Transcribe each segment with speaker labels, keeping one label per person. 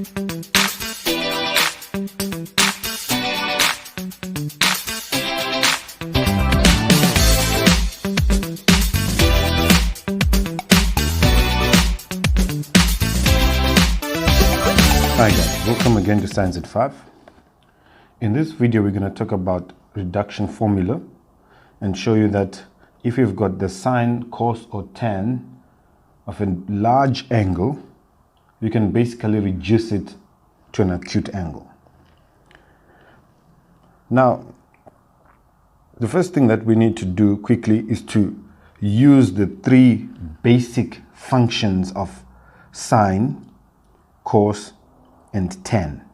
Speaker 1: Hi guys, welcome again to Science at 5. In this video we're going to talk about reduction formula and show you that if you've got the sine, cos or tan of a large angle, you can basically reduce it to an acute angle. Now, the first thing that we need to do quickly is to use the three basic functions of sine, cos and tan.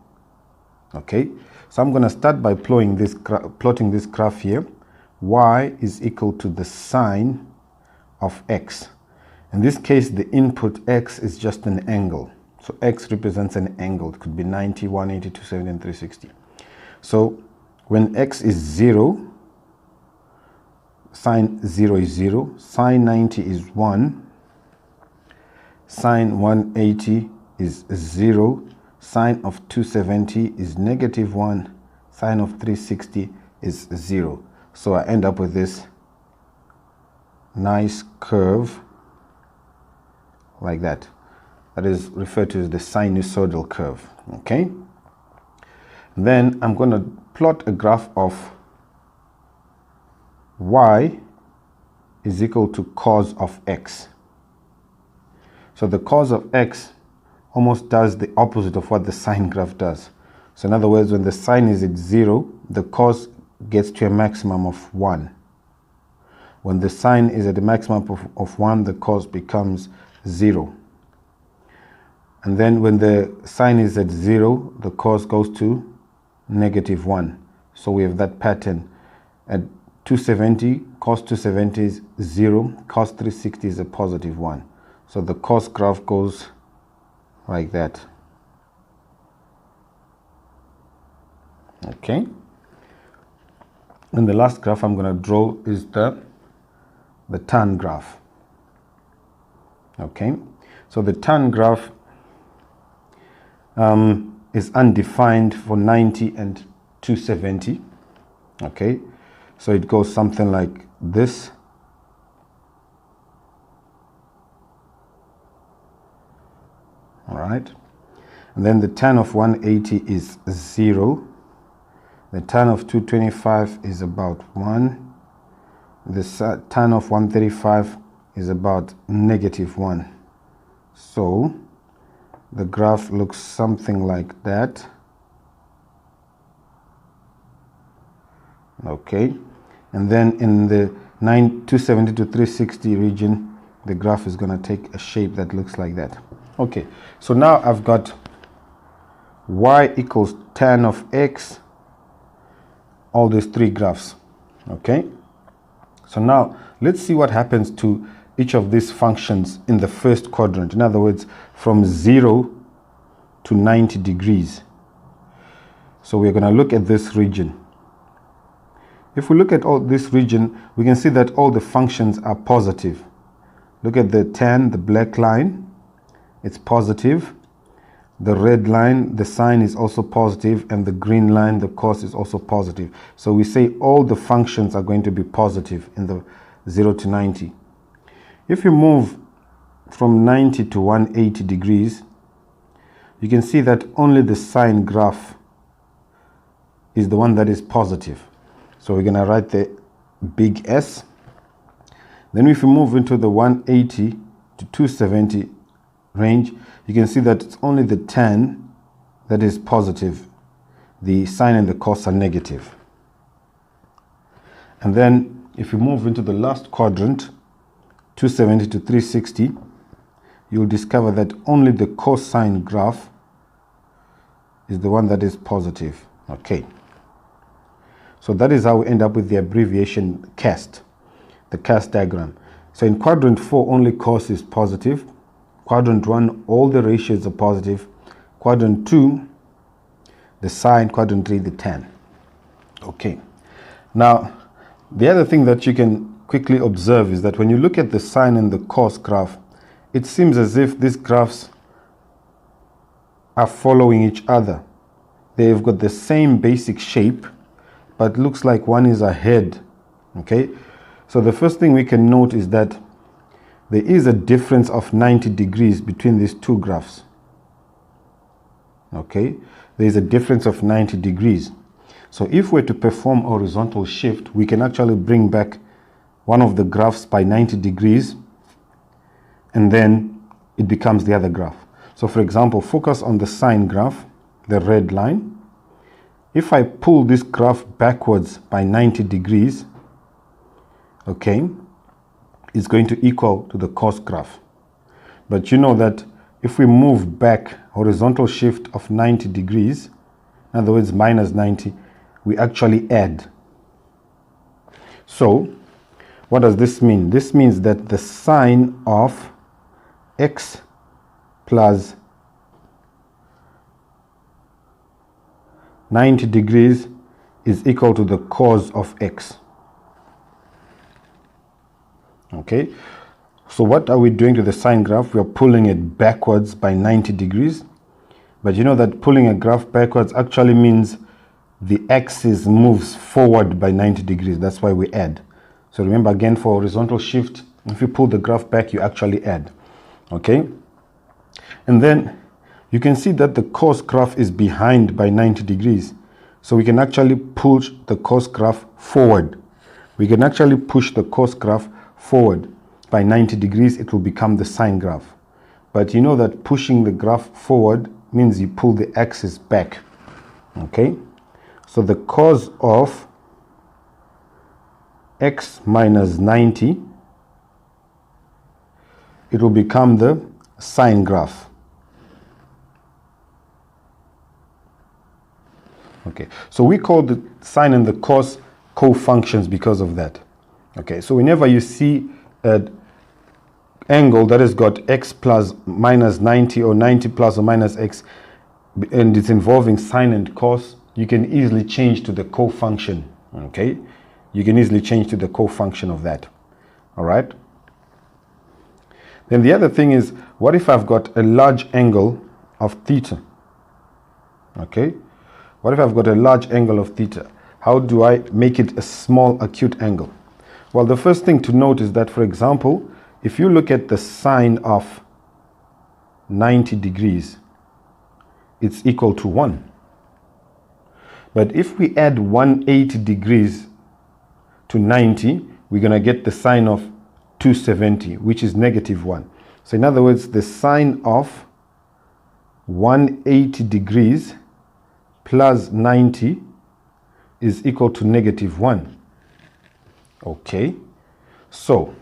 Speaker 1: Okay, so I'm going to start by plotting this graph here. Y is equal to the sine of x. In this case, the input x is just an angle. So x represents an angle. It could be 90, 180, 270, and 360. So when x is 0, sine 0 is 0, sine 90 is 1, sine 180 is 0, sine of 270 is -1, sine of 360 is 0. So I end up with this nice curve like that. That is referred to as the sinusoidal curve. Okay. Then I'm going to plot a graph of y is equal to cos of x. So the cos of x almost does the opposite of what the sine graph does. So in other words, when the sine is at 0, the cos gets to a maximum of 1. When the sine is at a maximum of 1, the cos becomes 0. And then when the sine is at 0, the cos goes to -1. So we have that pattern. At 270, cos 270 is 0, cos 360 is a +1. So the cos graph goes like that. Okay. And the last graph I'm going to draw is the tan graph. Okay. So the tan graph is undefined for 90 and 270. Okay. So it goes something like this. All right, and then the tan of 180 is 0. The tan of 225 is about 1. The tan of 135 is about -1. So the graph looks something like that. Okay, and then in the 270 to 360 region, the graph is going to take a shape that looks like that. Okay, so now I've got y equals tan of x, all these three graphs. Okay, so now let's see what happens to each of these functions in the first quadrant. In other words, from 0 to 90 degrees. So we're going to look at this region. If we look at all this region, we can see that all the functions are positive. Look at the tan, the black line. It's positive. The red line, the sine, is also positive, and the green line, the cos, is also positive. So we say all the functions are going to be positive in the 0 to 90. If you move from 90 to 180 degrees, you can see that only the sine graph is the one that is positive. So we're going to write the big S. Then if you move into the 180 to 270 range, you can see that it's only the tan that is positive. The sine and the cos are negative. And then if you move into the last quadrant, 270 to 360, you'll discover that only the cosine graph is the one that is positive. Okay. So that is how we end up with the abbreviation CAST, the CAST diagram. So in quadrant 4, only cos is positive. Quadrant 1, all the ratios are positive. Quadrant 2, the sine. Quadrant 3, the tan. Okay. Now, the other thing that you can quickly observe is that when you look at the sine and the cos graph, it seems as if these graphs are following each other. They've got the same basic shape, but looks like one is ahead. Okay, so the first thing we can note is that there is a difference of 90 degrees between these two graphs. Okay, there is a difference of 90 degrees. So if we're to perform a horizontal shift, we can actually bring back one of the graphs by 90 degrees, and then it becomes the other graph. So for example, focus on the sine graph, the red line. If I pull this graph backwards by 90 degrees, okay, it's going to equal to the cos graph. But you know that if we move back horizontal shift of 90 degrees, in other words minus 90, we actually add. So what does this mean? This means that the sine of x plus 90 degrees is equal to the cos of x. Okay, so what are we doing to the sine graph? We are pulling it backwards by 90 degrees. But you know that pulling a graph backwards actually means the axis moves forward by 90 degrees. That's why we add. So remember again, for horizontal shift, if you pull the graph back, you actually add. Okay, and then you can see that the cos graph is behind by 90 degrees. So we can actually push the cos graph forward. We can actually push the cos graph forward by 90 degrees. It will become the sine graph. But you know that pushing the graph forward means you pull the axis back. Okay, so the cos of x minus 90, it will become the sine graph. Okay, so we call the sine and the cos co-functions because of that. Okay, so whenever you see an angle that has got x plus minus 90 or 90 plus or minus x, and it's involving sine and cos, you can easily change to the co-function. Okay, you can easily change to the co-function of that. All right. Then the other thing is, what if I've got a large angle of theta? Okay, what if I've got a large angle of theta? How do I make it a small acute angle? Well, the first thing to note is that, for example, if you look at the sine of 90 degrees, it's equal to 1. But if we add 180 degrees to 90, we're going to get the sine of 270, which is negative 1. So in other words, the sine of 180 degrees plus 90 is equal to negative 1. Okay, so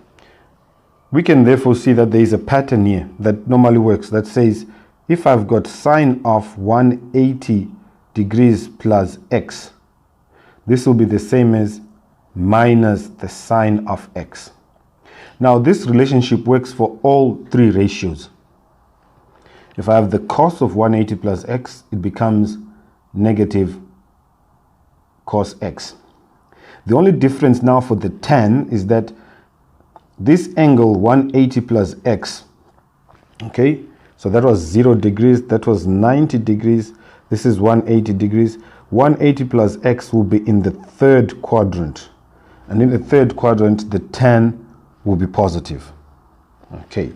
Speaker 1: we can therefore see that there is a pattern here that normally works, that says if I've got sine of 180 degrees plus x, this will be the same as minus the sine of x. Now this relationship works for all three ratios. If I have the cos of 180 plus x, it becomes negative cos x. The only difference now for the tan is that this angle 180 plus x, okay, so that was 0 degrees, that was 90 degrees, this is 180 degrees. 180 plus x will be in the third quadrant, and in the third quadrant the tan will be positive. Okay,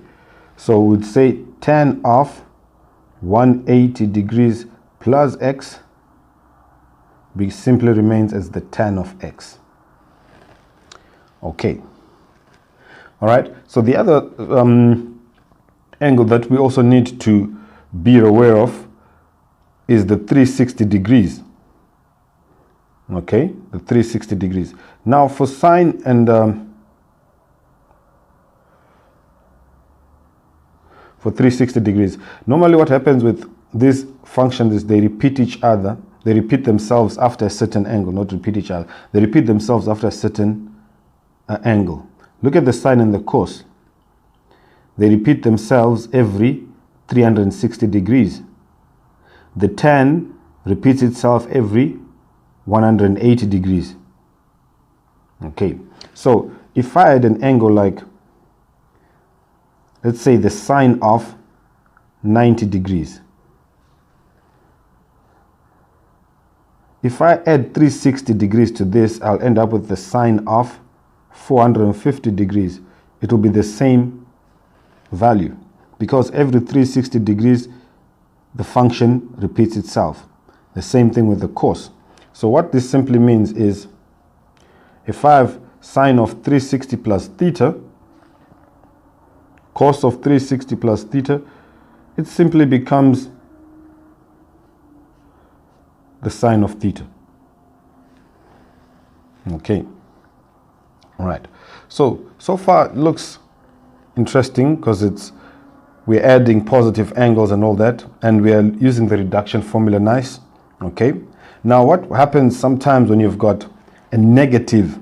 Speaker 1: so we'd say tan of 180 degrees plus x simply remains as the tan of x. Okay, all right, so the other angle that we also need to be aware of is the 360 degrees. Okay, the 360 degrees. Now for sine and for 360 degrees, normally what happens with these functions is they repeat each other. They repeat themselves after a certain angle, not repeat each other. They repeat themselves after a certain angle. Look at the sine and the cos. They repeat themselves every 360 degrees. The tan repeats itself every 180 degrees. Okay, so if I had an angle like, let's say the sine of 90 degrees, if I add 360 degrees to this, I'll end up with the sine of 450 degrees. It will be the same value because every 360 degrees the function repeats itself. The same thing with the cos. So what this simply means is if I have sine of 360 plus theta, cos of 360 plus theta, it simply becomes the sine of theta. Okay. All right. So far it looks interesting because we're adding positive angles and all that, and we are using the reduction formula nice. Okay. Now what happens sometimes when you've got a negative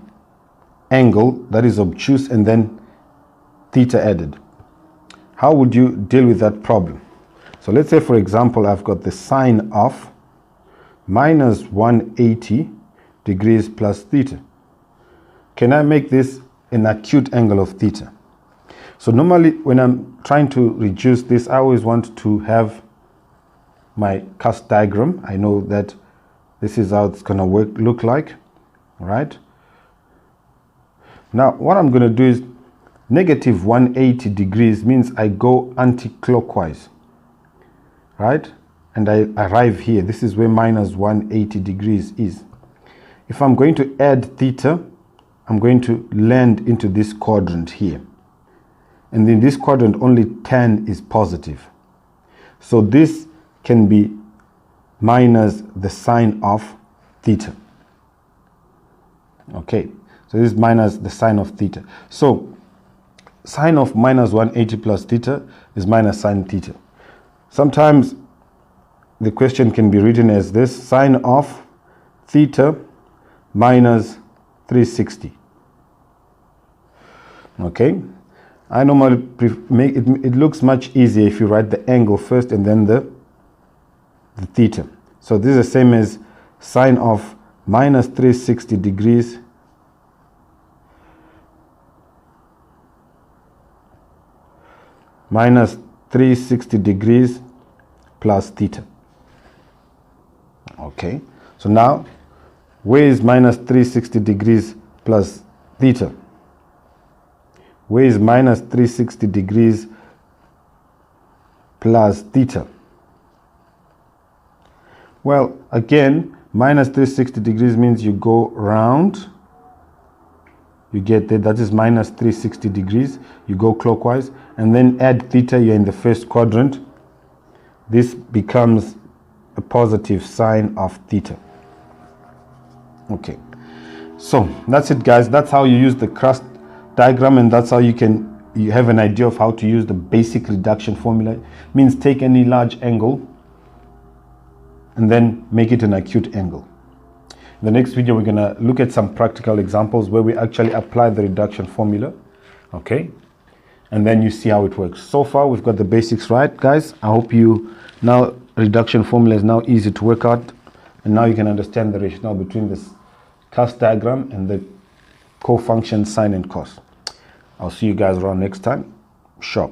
Speaker 1: angle that is obtuse and then theta added? How would you deal with that problem? So let's say, for example, I've got the sine of minus 180 degrees plus theta. Can I make this an acute angle of theta? So normally when I'm trying to reduce this, I always want to have my cast diagram. I know that this is how it's going to look like. All right. Now what I'm going to do is negative 180 degrees means I go anti-clockwise, right? And I arrive here. This is where minus 180 degrees is. If I'm going to add theta, I'm going to land into this quadrant here. And in this quadrant, only 10 is positive. So this can be minus the sine of theta. Okay, so this is minus the sine of theta. So sine of minus 180 plus theta is minus sine theta. Sometimes the question can be written as this: sine of theta minus 360. Okay, I normally make it, it looks much easier if you write the angle first and then the theta. So this is the same as sine of minus 360 degrees minus 360 degrees plus theta. Okay, so now where is minus 360 degrees plus theta? Where is minus 360 degrees plus theta? Well, again, minus 360 degrees means you go round. You get that, that is minus 360 degrees. You go clockwise and then add theta, you're in the first quadrant. This becomes a positive sine of theta. Okay, so that's it, guys. That's how you use the crust diagram, and that's how you have an idea of how to use the basic reduction formula. It means take any large angle and then make it an acute angle. In the next video, we're going to look at some practical examples where we actually apply the reduction formula. Okay, and then you see how it works. So far we've got the basics right, guys. I hope you now reduction formula is now easy to work out, and now you can understand the rationale between this cast diagram and the co-functions sine and cos. I'll see you guys around next time. Sure.